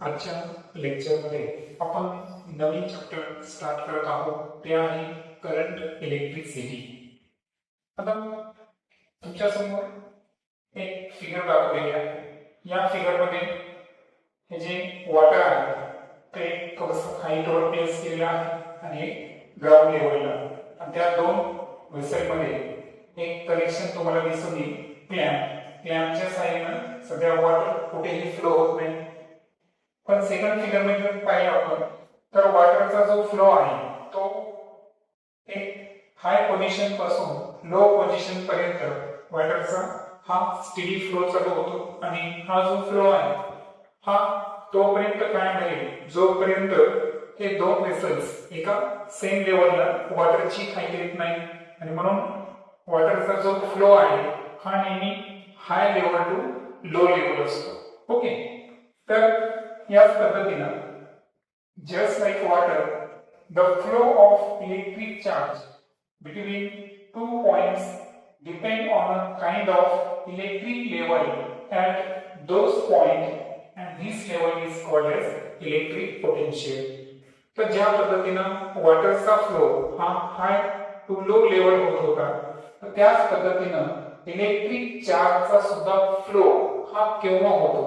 आजच्या लेक्चरमध्ये आपण नवीन चॅप्टर स्टार्ट करत आहोत, ते आहे करंट इलेक्ट्रिसिटी। आता तुमच्या समोर एक फिगर दाखवलेली आहे। या फिगरमध्ये हे जे वॉटर आहे ते थोडंसं हाईटवर प्लेस केलेलं आहे आणि ग्राउंड लेवलला, आणि त्या दोन वेसलमध्ये एक कनेक्शन तुम्हाला दिसून येईल क्लॅम्पच्या साहाय्याने सध्या वॉटर कुठेही फ्लो होत नाही। पण सेकंड फिगर मध्ये पाहिलं आपण तर वॉटरचा जो फ्लो आहे तो एक हाय पोझिशन पासून लो पोझिशन पर्यंत वॉटरचा हा स्टेडी फ्लो चालू होतो, आणि हा जो फ्लो आहे हा तोपर्यंत कायम राहील जोपर्यंत हे दोन वेसल्स एका सेम लेवलला वॉटरची हाईट येत नाही, आणि म्हणून वॉटरचा जो फ्लो आहे हा नेहमी high level to low level असतो। ओके, तर याच पद्धतीने just like water, the flow of electric charge between two points depend on a kind of electric level at those points, and this level is called as electric potential। तर ज्या पद्धतीने वॉटरचा flow हा हाय to low level होत होता, तर त्याच पद्धतीने electric चार्जचा सुद्धा फ्लो हा केव्हा होतो?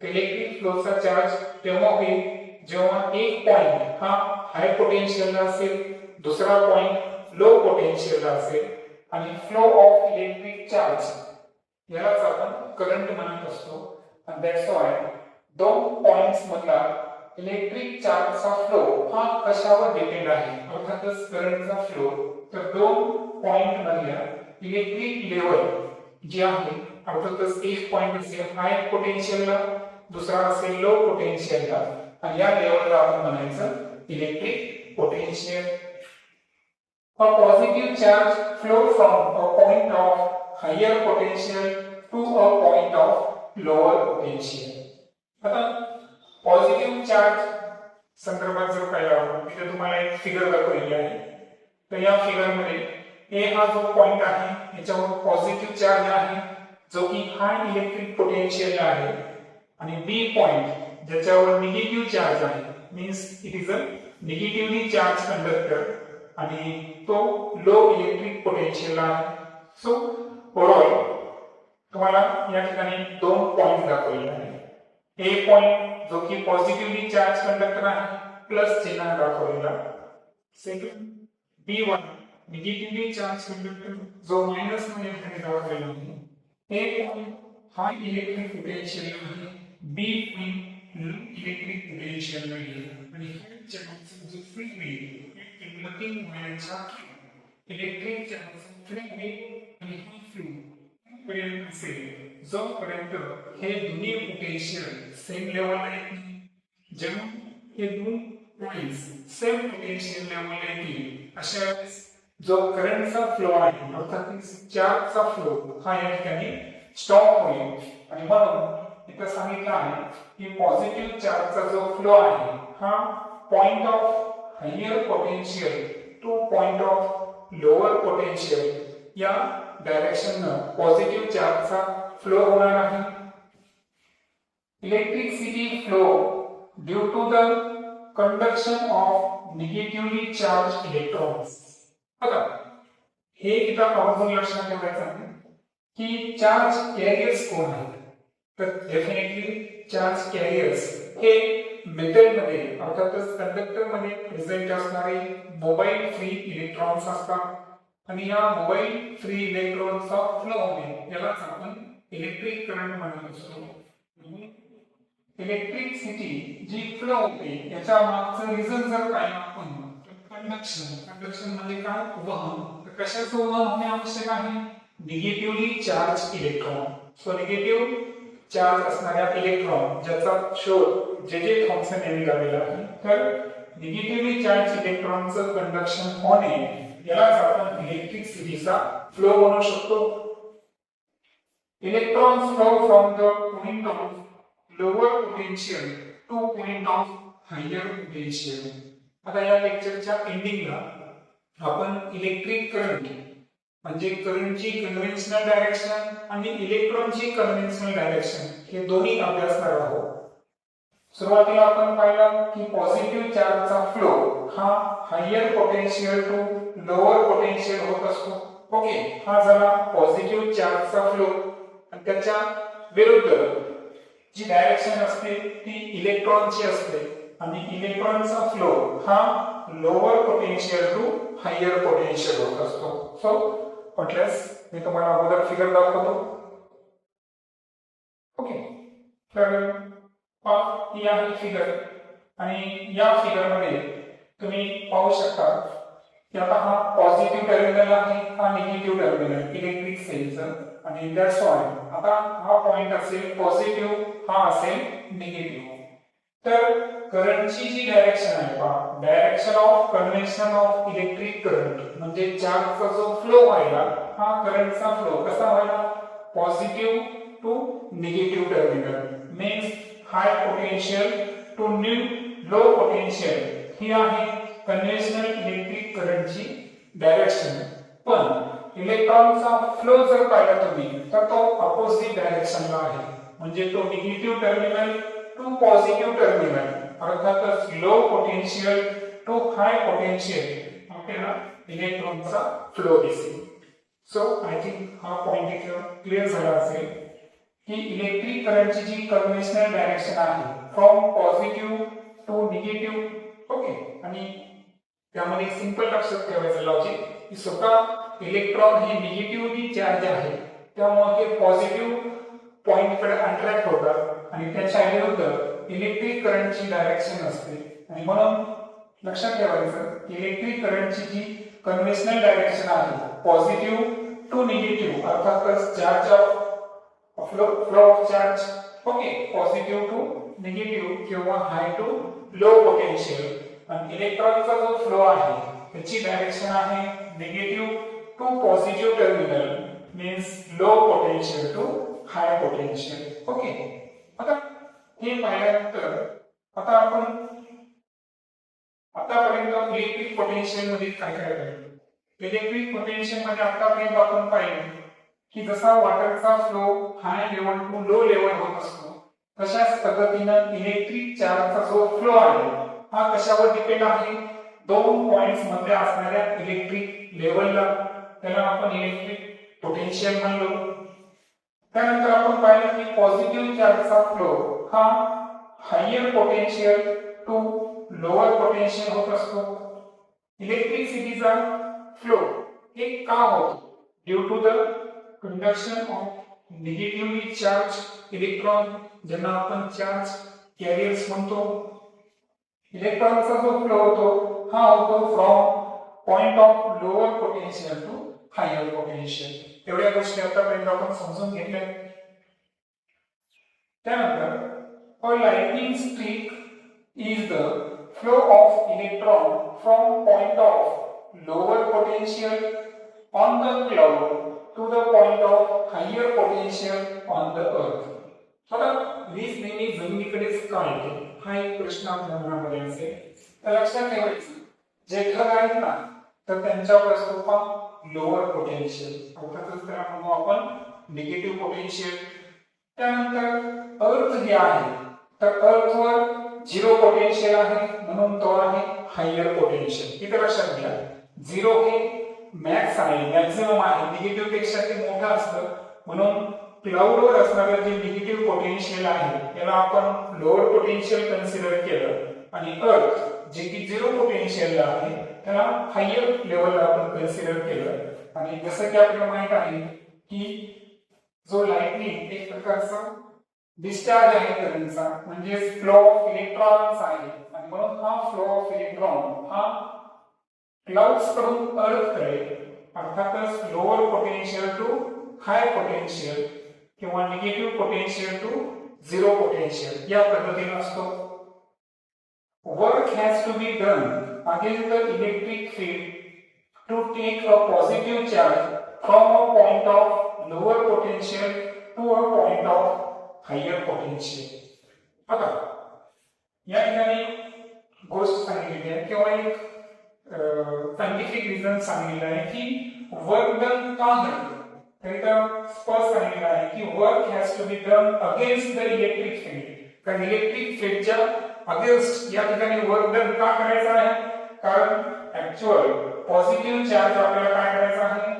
इलेक्ट्रिक फ्लोचा चार्ज तेव्हा होईल जेव्हा एक पॉइंट हा हाय पोटेन्शियलला असेल, दुसरा पॉइंट लो पोटेन्शियलला असेल, आणि फ्लो ऑफ इलेक्ट्रिक चार्ज यालाच आपण करंट म्हणत असतो। आणि दॅट्स व्हाय दोन पॉइंट्स मधला इलेक्ट्रिक चार्जचा फ्लो हा कशावर डिपेंड आहे? अर्थातच करंटचा फ्लो। तर दोन पॉइंट मधल्या इलेक्ट्रिक लेवल जी आहे, अर्थातच एक पॉइंट असेल हाय पोटेन्शियलला, दुसरा असेल लो पोटेन्शियलला, आणि या लेवलला आपण म्हणायचं electric potential. A positive charge flow from a point of higher potential to a point of lower potential। आता पॉझिटिव्ह चार्ज संदर्भात जर पाहिलं तिथे तुम्हाला एक फिगर दाखवलेली आहे। तर या फिगर मध्ये ए हा जो पॉइंट आहे याच्यावर पॉझिटिव्ह चार्ज आहे जो की हाय इलेक्ट्रिक पोटेन्शियल आहे, आणि बी पॉइंट ज्याच्यावर निगेटिव्ह चार्ज आहे, means it is a negatively charge conductor, आणि तो लो इलेक्ट्रिक पोटेन्शियल आहे। सो ओव्हरऑल तुम्हाला या ठिकाणी दोन पॉइंट दाखवले आहेत। ए पॉइंट जो की पॉझिटिव्हली चार्ज कंडक्टर आहे प्लस चिन्ह दाखवलेला, second B1 negatively charge conductor जो मायनस मध्ये दाखवलेला आहे। ए पॉइंट हाय इलेक्ट्रिक पोटेन्शियल आहे, बी पॉइंट लो इलेक्ट्रिक पोटेन्शियल आहे, आणि हा चार्ज जो फ्री वेव्ह इन्वर्टिंग वायरचा इलेक्ट्रिक चार्ज फ्री वेव्ह आणि हा फ्लो पर्यंत असेल जोपर्यंत हे दोन्ही पोटेन्शियल सेम लेवलला येत नाही। जेव्हा हे दोन पॉइंट्स सेम पोटेन्शियल लेवलला येतील अशा वेळेस जो करंटचा फ्लो आहे, अर्थात चार्जचा फ्लो हा या ठिकाणी स्टॉप होईल, आणि म्हणून इथे सांगितलं आहे की पॉझिटिव्ह चार्जचा जो फ्लो आहे हा point of higher potential to point of lower potential या डायरेक्शननं पॉझिटिव्ह चार्जचा फ्लो होणार आहे। Electricity flow due to the conduction of negatively charge electrons. बघा हे इथं आवर्जून लक्षात ठेवायचं आहे की चार्ज कॅरियर्स कोण आहेत? तर डेफिनेटली चार्ज कॅरियर्स हे मेटलमध्ये अर्थातच कंडक्टरमध्ये प्रेझेंट असणारे मोबाईल फ्री इलेक्ट्रॉन्स असतात, आणि या मोबाईल फ्री इलेक्ट्रॉनचा फ्लो होणे यालाच आपण इलेक्ट्रिक करंट म्हणत असतो। इलेक्ट्रिसिटी जी फ्लो होते याच्या मागचं रिझन जर पाहिलं आपण कंडक्शन म्हणजे काय? वहन। तर कशाचं वहन होणे आवश्यक आहे? Negatively charge electron. So negative charge असणाऱ्या इलेक्ट्रॉन ज्याचा शोध जे थॉम्सन यांनी लावलेला आहे, तर निगेटिव्हली चार्ज इलेक्ट्रॉनचं कंडक्शन होणे यालाच आपण इलेक्ट्रिसिटीचा फ्लो म्हणू शकतो। Electrons flow from the point of lower potential to point of higher potential. आता या लेक्चरच्या एंडिंगला आपण इलेक्ट्रिक करंट म्हणजे करंटची कन्व्हेन्शनल डायरेक्शन आणि इलेक्ट्रॉनची कन्व्हेन्शनल डायरेक्शन हे दोन्ही अभ्यासणार आहोत। सुरुवातीला आपण पाहिलं की पॉझिटिव्ह चार्जचा फ्लो हा higher potential to lower potential होत असतो. ओके, हा झाला पॉझिटिव्ह चार्जचा फ्लो. आणि त्याच्या विरुद्ध जी डायरेक्शन असते ती इलेक्ट्रॉनची असते आणि इलेक्ट्रॉनचा फ्लो हा lower potential to higher potential होत असतो. सो म्हटल्यास मी तुम्हाला अगोदर फिगर दाखवतो. ओके, तर ही आहे फिगर आणि या फिगर मध्ये तुम्ही पाहू शकता की आता हा पॉझिटिव्ह टर्मिनल आहे, हा निगेटिव्ह टर्मिनल इलेक्ट्रिक सेलचा आणि दॅट्स वाय आता हा पॉइंट असेल पॉझिटिव्ह, हा असेल निगेटिव्ह. तर करंटची जी डायरेक्शन आहे पहा, direction of convention of electric current म्हणजे चार्जचा जो फ्लो व्हायला, हा करंटचा फ्लो कसा व्हायला, positive to negative terminal means high potential to low potential. ही आहे कन्व्हेन्शनल इलेक्ट्रिक करंटची डायरेक्शन. पण इलेक्ट्रॉनचा फ्लो जर पाहिला तुम्ही तर तो अपोजिट डायरेक्शनला आहे, म्हणजे तो negative terminal to positive terminal, अर्थातच low potential to high potential आपल्याला इलेक्ट्रॉनचा फ्लो दिसेल. सो आय थिंक हा पॉइंट इथे क्लिअर झाला असेल की इलेक्ट्रिक करंटची जी कन्व्हेन्शनल डायरेक्शन आहे from positive to negative. Okay, आणि त्यामध्ये सिंपल लक्षात ठेवायचं लॉजिक की स्वतः इलेक्ट्रॉन हे निगेटिव्हली चार्ज आहे, त्यामुळे ते पॉझिटिव्ह पॉइंट कडे अट्रॅक्ट होतात आणि त्याच्या विरुद्ध इलेक्ट्रिक करंटची डायरेक्शन असते. आणि म्हणून लक्षात ठेवायचं इलेक्ट्रिक करंटची जी कन्व्हेन्शनल डायरेक्शन आहे पॉझिटिव्ह टू निगेटिव्ह, अर्थातच charge of flow of charge. Okay, positive to negative किंवा हाय टू लो पोटेन्शियल. आणि इलेक्ट्रॉनचा जो फ्लो आहे त्याची डायरेक्शन आहे negative to positive terminal means low potential to high potential. Okay, आता हे पाहिल्यानंतर आता आपण आतापर्यंत इलेक्ट्रिक पोटेन्शियल मध्ये काय काय पाहिलं. इलेक्ट्रिक पोटेन्शियल मध्ये आतापर्यंत आपण पाहिलं की जसा वॉटरचा flow high level to low level होत असतो, तशाच पद्धतीनं इलेक्ट्रिक चार्जचा जो फ्लो आहे हा कशावर डिपेंड आहे, दोन पॉइंट्स मध्ये असणाऱ्या इलेक्ट्रिक लेवलला, त्याला आपण इलेक्ट्रिक पोटेन्शियल म्हणलो. त्यानंतर आपण पाहिलं की पॉझिटिव्ह चार्जचा फ्लो हा higher potential to lower potential होत असतो. इलेक्ट्रिसिटीचा फ्लो हे का होतो, due to the conduction of negatively charge electron, ज्यांना आपण चार्ज कॅरियर्स म्हणतो. इलेक्ट्रॉनचा जो फ्लो होतो हा होतो from point of lower potential to higher potential. एवढ्या गोष्टी आतापर्यंत आपण समजून घेतल्या. त्यानंतर a lightning streak is the flow of electron from point of lower potential on the cloud to the point of higher potential on the earth. आता वीज नेहमी जमिनीकडेच का येते, हा एक प्रश्न आपल्या मनामध्ये असेल. तर लक्षात ठेवायचं जे ढग आहेत ना तर त्यांच्यावर असतो का लोअर पोटेन्शियल, अर्थातच त्याला म्हणू आपण निगेटिव्ह पोटेन्शियल. त्यानंतर अर्थ जे आहे तर अर्थवर झिरो पोटेन्शियल आहे म्हणून तो आहे हायर पोटेन्शियल. इथे लक्षात घ्या झिरो हे मॅक्स आहे, मॅक्सिमम आहे, निगेटिव्ह पेक्षा ते मोठं असतं म्हणून क्लाउडवर असणारं जे निगेटिव्ह पोटेन्शियल आहे याला आपण लोअर पोटेन्शियल कन्सिडर केलं आणि अर्थ जे की झिरो पोटेन्शियल आहे त्याला हायर लेवलला आपण कन्सिडर केलं. आणि जसं की आपल्याला माहित आहे की जो लाइटनिंग एक प्रकारचा डिस्चार्ज आहे करंटचा, म्हणजे फ्लो ऑफ इलेक्ट्रॉन्स आहे आणि म्हणून हा फ्लो ऑफ इलेक्ट्रॉन हा क्लाउड्स कडून अर्थ कडे, अर्थातच lower potential to high potential किंवा negative potential to zero potential या पद्धतीने असतो. Work has to be done against the electric field to take a positive charge from a point of lower potential to a point of higher potential. आता या ठिकाणी गोष्ट सांगितली आहे किंवा एक सायंटिफिक रिझन सांगितलं आहे की वर्क डन का घडतं. तर इथं स्पष्ट सांगितलं आहे की work has to be done against the electric field. कारण इलेक्ट्रिक फील्डच्या अगेन्स्ट या ठिकाणी वर्क डन का करायचं आहे, कारण ऍक्च्युअल पॉझिटिव्ह चार्ज आपल्याला काय करायचा आहे,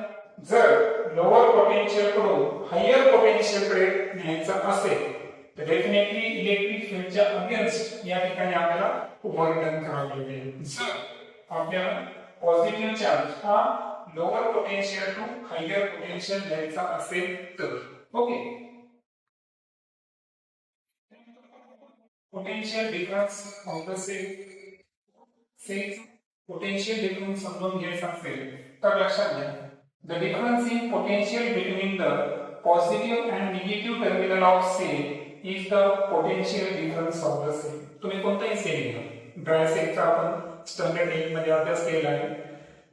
जर लोअर पोटेन्शियल कडून हायर पोटेन्शियल कडे न्यायचं असेल तर डेफिनेटली इलेक्ट्रिक फील्डच्या अगेन्स्ट या ठिकाणी आपल्याला वर्क डन करावं लागेल. जर आपल्याला पॉझिटिव्ह चार्ज हा lower potential to higher potential न्यायचा असेल तर. Okay, potential difference of the cell potential difference समजून घ्यायचा असेल तर लक्षात घ्या, the difference in potential between the positive and negative terminal of cell is the potential difference of the cell. तुम्ही कोणताही सेल घ्या, ड्राय सेलचा आपण स्टँडर्ड 1 मध्ये अभ्यास केला आहे,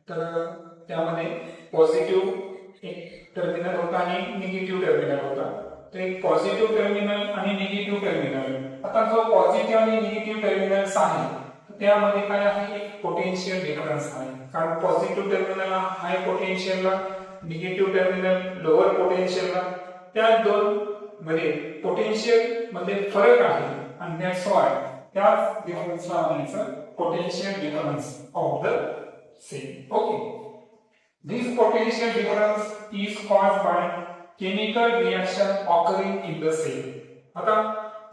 तर त्यामध्ये पॉझिटिव्ह एक टर्मिनल होता आणि निगेटिव्ह टर्मिनल होता. तर एक पॉझिटिव्ह टर्मिनल आणि निगेटिव्ह टर्मिनल, आता जो पॉझिटिव्ह आणि निगेटिव्ह टर्मिनल्स आहे त्यामध्ये काय आहे, एक पोटेन्शियल डिफरन्स आहे. कारण पॉझिटिव्ह टर्मिनल हाय पोटेन्शियलला, निगेटिव्ह टर्मिनल लोअर पोटेन्शियलला, त्या दोन मध्ये पोटेन्शियल मध्ये फरक आहे आणि दॅट्स व्हाय त्या डिफरन्सला म्हणायचं potential difference of the cell. Okay, this potential difference is caused by chemical reaction occurring in the cell. आता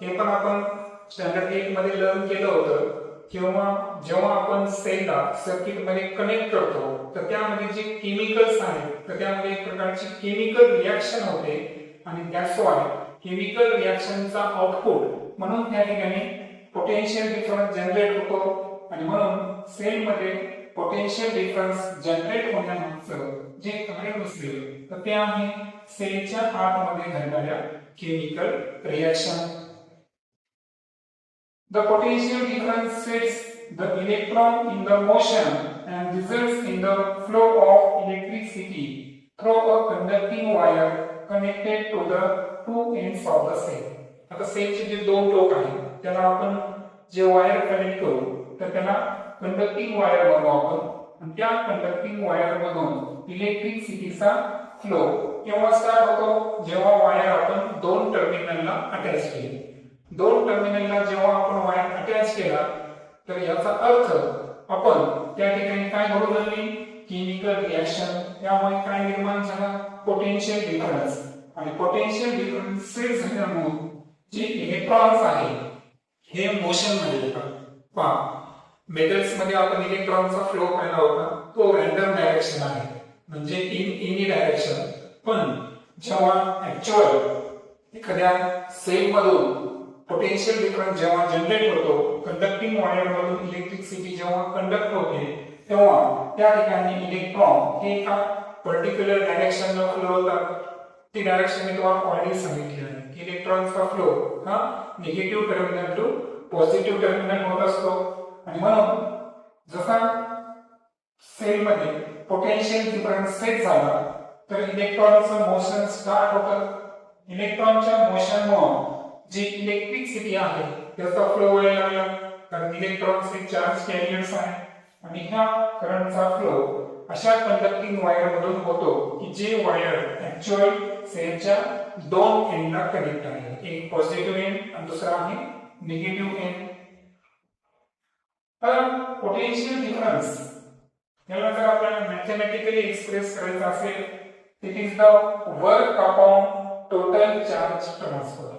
हे पण आपण स्टँडर्ड 1 मध्ये लर्न केलं होतं, किंवा जेव्हा आपण सेलला सर्किट मध्ये कनेक्ट करतो तर त्यामध्ये जे केमिकल्स आहेत तर त्यामध्ये एक प्रकारची केमिकल रिएक्शन होते आणि दॅट्स व्हाय केमिकल रिएक्शनचा आउटपुट म्हणून त्या ठिकाणी पोटेन्शियल डिफरन्स जनरेट होतो आणि म्हणून सेल मध्ये पोटेन्शियल डिफरन्स जनरेट होण्यामागचं जे कारण असेल तर ते आहे सेलच्या आतमध्ये घडणाऱ्या chemical reaction. The potential difference sets the electron in the motion and results in the flow of electricity through a conducting wire connected to the two ends of the cell. आता सेलचे जे दोन टोक आहेत त्याला आपण जे वायर कनेक्ट करू तर त्याला कंडक्टिंग वायर म्हणू आपण, आणि त्या कंडक्टिंग वायर मधून इलेक्ट्रिसिटीचा फ्लो केव्हा स्टार्ट होतो, जेव्हा वायर आपण दोन टर्मिनलला अटॅच केली. दोन टर्मिनलला जेव्हा आपण वायर अटॅच केला तर याचा अर्थ आपण त्या ठिकाणी काय घडून आणली, केमिकल रिएक्शन, त्यामुळे काय निर्माण झाला, पोटेन्शियल डिफरन्स. आणि पोटेन्शियल डिफरन्स सेट झाल्यामुळे जे इलेक्ट्रॉन्स आहे हे मोशन मध्ये येतात. पहा, मेटल्स मध्ये आपण इलेक्ट्रॉनचा फ्लो पाहिला होता, तो रॅन्डम डायरेक्शन आहे, म्हणजे इन एनी डायरेक्शन. पण जेव्हा ऍक्च्युअल एखाद्या सेल मधून पोटेन्शियल डिफरन्स जेव्हा जनरेट होतो, कंडक्टिंग वायर मधून इलेक्ट्रिसिटी जेव्हा कंडक्ट होते तेव्हा त्या ठिकाणी इलेक्ट्रॉन हे एका पर्टिक्युलर डायरेक्शनला फ्लो होतात. ती डायरेक्शन मी तुम्हाला ऑलरेडी सांगितली आहे की इलेक्ट्रॉनचा फ्लो हा negative terminal to positive terminal होत असतो. आणि म्हणून जसा सेल मध्ये पोटेन्शियल डिफरन्स सेट झाला तर इलेक्ट्रॉनचं मोशन स्टार्ट होतं. इलेक्ट्रॉनच्या मोशनमुळे जी इलेक्ट्रिसिटी आहे त्याचा फ्लो व्हायला लागला, कारण इलेक्ट्रॉन्स हे चार्ज कॅरियर्स आहेत आणि ह्या करंटचा फ्लो अशा कंडक्टिंग वायर मधून होतो की जे वायर ऍक्च्युअल सेलच्या दोन एंडला कनेक्ट आहे, एक पॉझिटिव्ह एंड आणि दुसरा आहे निगेटिव्ह एंड. तर पोटेन्शियल डिफरन्स याला जर आपल्याला मॅथमॅटिकली एक्सप्रेस करायचं असेल, it is the work upon total charge transfer.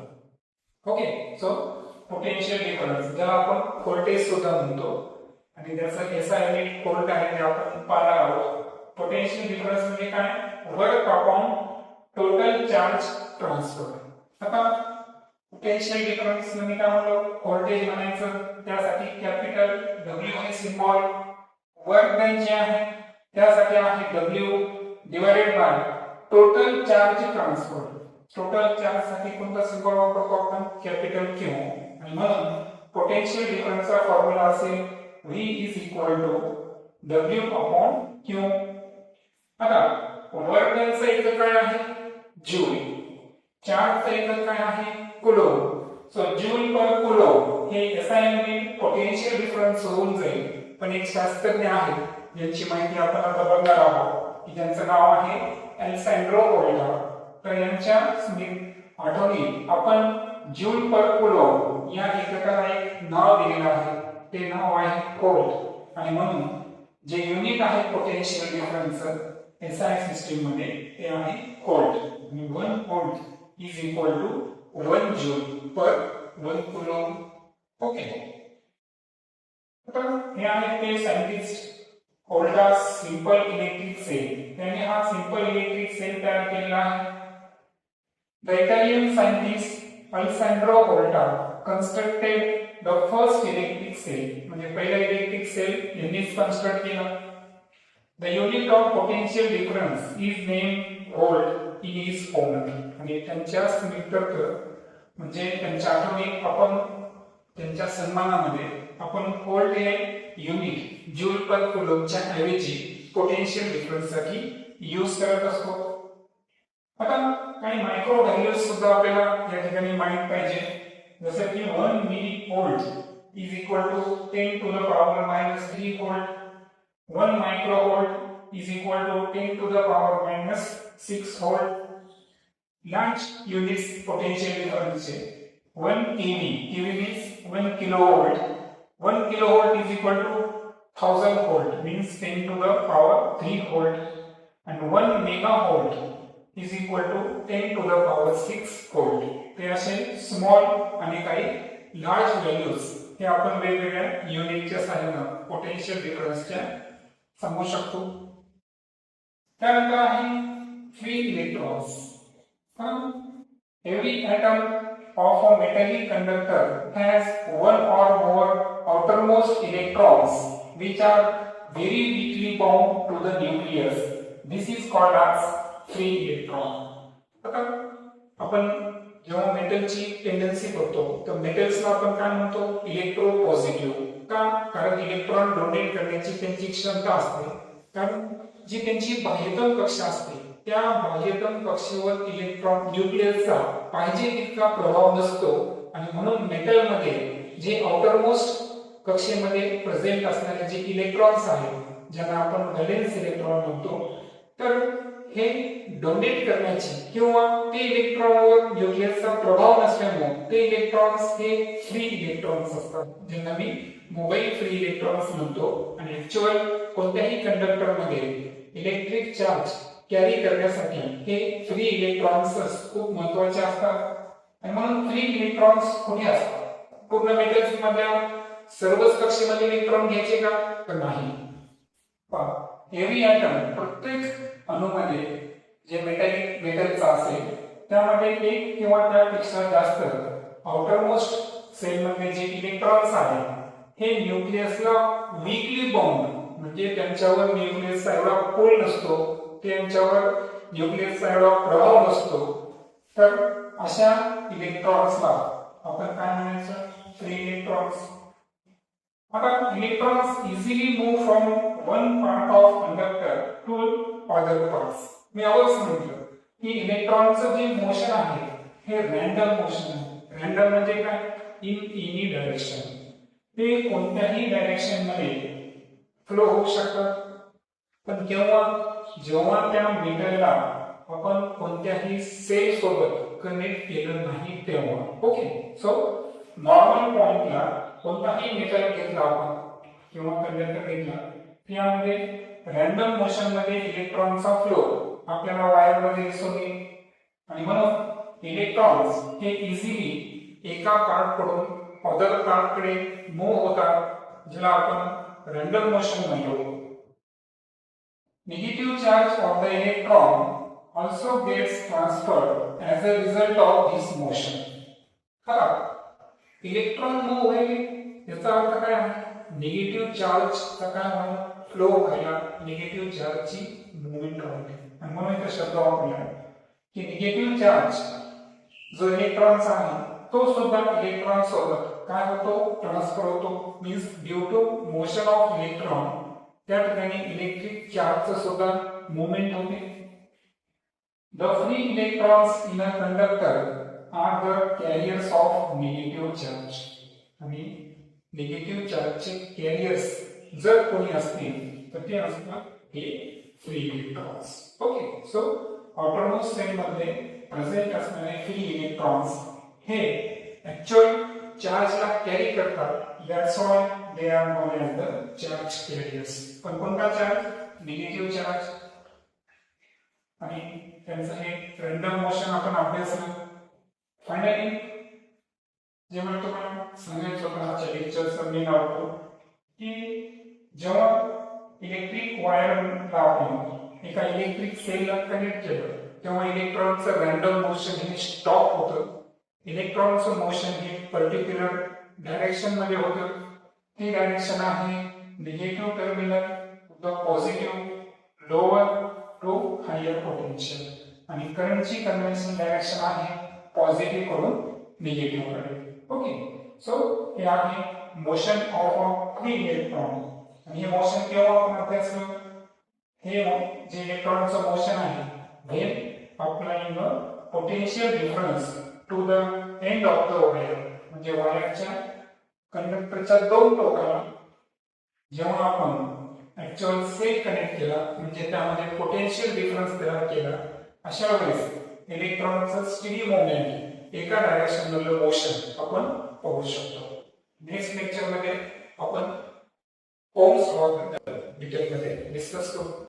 Okay, so potential difference ज्याला आपण व्होल्टेज सुद्धा म्हणतो आणि त्याचा एसआय युनिट व्होल्ट आहे ते आपण पाहणार आहोत. पोटेन्शियल डिफरन्स म्हणजे काय, work upon total charge transfer. आता पोटेन्शियल डिफरन्स म्हणजे काय म्हणलो, व्होल्टेज म्हणायचं, त्यासाठी कॅपिटल W हे सिम्बॉल, वर्क डन जे आहे त्यासाठी आहे W divided by total charge transfer. Total charge साठी कोणता सिम्बॉल वापरतो आपण, कॅपिटल Q. आणि म्हणून पोटेन्शियल डिफरन्सचा फॉर्म्युला असेल V is equal to W upon Q. आता वर्क डनचा एकक काय आहे, जूल. चार्जचा एकक काय आहे, कुलोम्ब. सो जूल पर कुलोम्ब हे एसआय युनिट पोटेन्शियल डिफरन्स होऊन जाईल. पण एक शास्त्रज्ञ आहे ज्यांची माहिती आपण आता बघणार आहोत की ज्यांचं नाव आहे अलेक्झांड्रो व्होल्टा. तर यांच्या आठवणी आपण जूल पर कुलोम्ब या एककाला एक नाव दिलेलं आहे, ते नाव आहे कोल्ड. आणि म्हणून जे युनिट आहे पोटेन्शियल डिफरन्स एसआय सिस्टीम मध्ये ते आहे कोल्ड. आणि 1 volt is equal to 1 joule per 1 coulomb. Okay, तर हे आहे ते scientist Volta's simple electric cell. त्याने हा सिंपल इलेक्ट्रिक सेल तयार केलेला आहे. The Italian scientist Alessandro Volta constructed the first electric cell. म्हणजे पहिला इलेक्ट्रिक सेल यांनीच कन्स्ट्रक्ट केला. The unit of potential difference is named volt in his honor. आणि त्यांच्या स्मृत्यर्थ म्हणजे त्यांच्या आठवणीत आपण त्यांच्या सन्मानामध्ये आपण व्होल्ट हे युनिट जूल पर कुलॉमच्या ऐवजी पोटेन्शियल डिफरन्स साठी यूज करत असतो. आता काही मायक्रो व्हॅल्यूज सुद्धा आपल्याला या ठिकाणी माहित पाहिजे. जसं की 1 milli volt is equal to 10 to the power minus 3 volt. 1 micro volt is equal to 10 to the power minus 6 volt. Large units potential डिफरन्सचे 1 KV, KV means 1 kilovolt. 1 kilovolt is equal to 1000 volt means 10 to the power 3 volt. and 1 megavolt is equal to 10 to the power 6 volt. ते असे small आणि काही large values हे आपण वेगवेगळ्या युनिटच्या सहाय्याने पोटेन्शियल डिफरन्सच्या सांगू शकतो. त्यानंतर आहे free electrons. Every atom of a metallic conductor has one or more outermost electrons which are very weakly bound to the nucleus. This is called as free electron. आता आपण जेव्हा मेटलची टेंडन्सी बघतो तर मेटल्सला आपण काय म्हणतो, इलेक्ट्रोपॉझिटिव्ह. का? कारण इलेक्ट्रॉन डोनेट करण्याची त्यांची क्षमता असते. कारण जी त्यांची बाह्यतम कक्षा असते त्या बाह्यतम कक्षेवर इलेक्ट्रॉन न्यूक्लियसचा पाहिजे तितका प्रभाव नसतो. आणि म्हणून मेटलमध्ये जे आउटरमोस्ट कक्षेमध्ये प्रेझेंट असणारे जे इलेक्ट्रॉन्स आहेत ज्यांना आपण व्हॅलेन्स इलेक्ट्रॉन म्हणतो, तर हे डोनेट करण्याची किंवा ते इलेक्ट्रॉनवर न्यूक्लियसचा प्रभाव नसल्यामुळे ते इलेक्ट्रॉन्स हे फ्री इलेक्ट्रॉन्स असतात, ज्यांना मी मोबाईल फ्री इलेक्ट्रॉन्स म्हणतो. आणि ऍक्च्युअल कोणत्याही कंडक्टरमध्ये इलेक्ट्रिक चार्ज कॅरी करण्यासाठी हे फ्री इलेक्ट्रॉन्स खूप महत्त्वाचे असतात. आणि म्हणून फ्री इलेक्ट्रॉन्स कुठे असतात? पूर्ण मेटल्स मधल्या सर्वच कक्षेमध्ये इलेक्ट्रॉन घ्यायचे का? तर नाही. एव्हरी ॲटम, प्रत्येक अणूमध्ये जे मेटलचा असेल त्यामध्ये एक किंवा त्यापेक्षा जास्त आउटरमोस्ट सेलमध्ये जे इलेक्ट्रॉन्स आहेत हे न्यूक्लियसला वीकली बाउंड, म्हणजे त्यांच्यावर न्यूक्लियसचा एवढा पुल नसतो, त्यांच्यावर न्यूक्लियसचा एवढा प्रभाव नसतो. तर अशा इलेक्ट्रॉन्सला आपण काय म्हणायचं? Free electrons. आता electrons easily move from one part of conductor to other parts. मी अगोदरच म्हटलं की इलेक्ट्रॉनचं जे मोशन आहे हे रॅन्डम मोशन आहे. रॅन्डम म्हणजे काय? In any direction. ते कोणत्याही डायरेक्शन मध्ये फ्लो होऊ शकतात. पण जेव्हा त्या मेटलला आपण कोणत्याही सेल सोबत कनेक्ट केलं नाही तेव्हा. ओके, सो नॉर्मल पॉइंटला कोणताही मेटल घेतला आपण किंवा कंडक्टर घेतला त्यामध्ये रॅन्डम मोशन मध्ये इलेक्ट्रॉनचा फ्लो आपल्याला वायर मध्ये दिसून येईल. आणि म्हणून इलेक्ट्रॉन्स हे इझिली एका पार्ट कडून अदर पार्ट कडे मूव्ह होतात, ज्याला आपण रॅन्डम मोशन म्हणतो. Negative charge of the electron also gets transferred as a result of this motion. हा इलेक्ट्रॉन मूव्ह होईल याचा अर्थ काय आहे? निगेटिव्ह चार्जचा काय व्हायला? फ्लो व्हायला, निगेटिव्ह चार्जची मूवमेंट होते. आणि म्हणून इथे शब्द वापरला की निगेटिव्ह चार्ज जो इलेक्ट्रॉन्स आहे तो सुद्धा इलेक्ट्रॉन सोबत काय होतो? ट्रान्सफर होतो. Means due to motion of electron त्या ठिकाणी इलेक्ट्रिक चार्जचं सुद्धा मूवमेंट होते. The free electrons in a conductor are the carriers of negative charge. आणि निगेटिव्ह चार्जचे कॅरियर्स जर कोणी असतील तर ते असतात हे free electrons. Okay, so outermost cell मध्ये प्रेझेंट असणारे फ्री इलेक्ट्रॉन्स हे ऍक्च्युअल चार्जला कॅरी करतात, that's why they are known as the charge carriers. पण कोणता चार्ज? Negative charge. आणि त्यांचं हे रँडम मोशन आपण अभ्यासलं. फायनली जे मला तुम्हाला सांगायचं होतं आजच्या लेक्चरचा मेन आउटपुट, की जेव्हा इलेक्ट्रिक वायरला आपण एका इलेक्ट्रिक सेलला कनेक्ट केलं तेव्हा इलेक्ट्रॉनचं रँडम मोशन हे स्टॉप होतं. इलेक्ट्रॉनचं मोशन हे पर्टिक्युलर डायरेक्शन मध्ये होतं. ती डायरेक्शन आहे negative terminal the positive lower to higher potential, आणि करंटची कन्व्हेन्शन डायरेक्शन आहे पॉझिटिव्ह कडून निगेटिव्ह कडे. ओके, सो हे आहे मोशन ऑफ फ्री इलेक्ट्रॉन. आणि हे मोशन केव्हा आपण अभ्यासलं? हे जे इलेक्ट्रॉनचं मोशन आहे when applying a potential difference to the end of the wire, म्हणजे वायरच्या कंडक्टरच्या दोन टोकाला जेव्हा आपण ऍक्च्युअल सेल कनेक्ट केला म्हणजे त्यामध्ये पोटेन्शियल डिफरन्स तयार केला, अशा वेळेस इलेक्ट्रॉनचं स्टेडी मूवमेंट एका डायरेक्शन मधलं मोशन आपण पाहू शकतो. नेक्स्ट लेक्चर मध्ये आपण ओम्स लॉ बद्दल डिटेल मध्ये डिस्कस करू.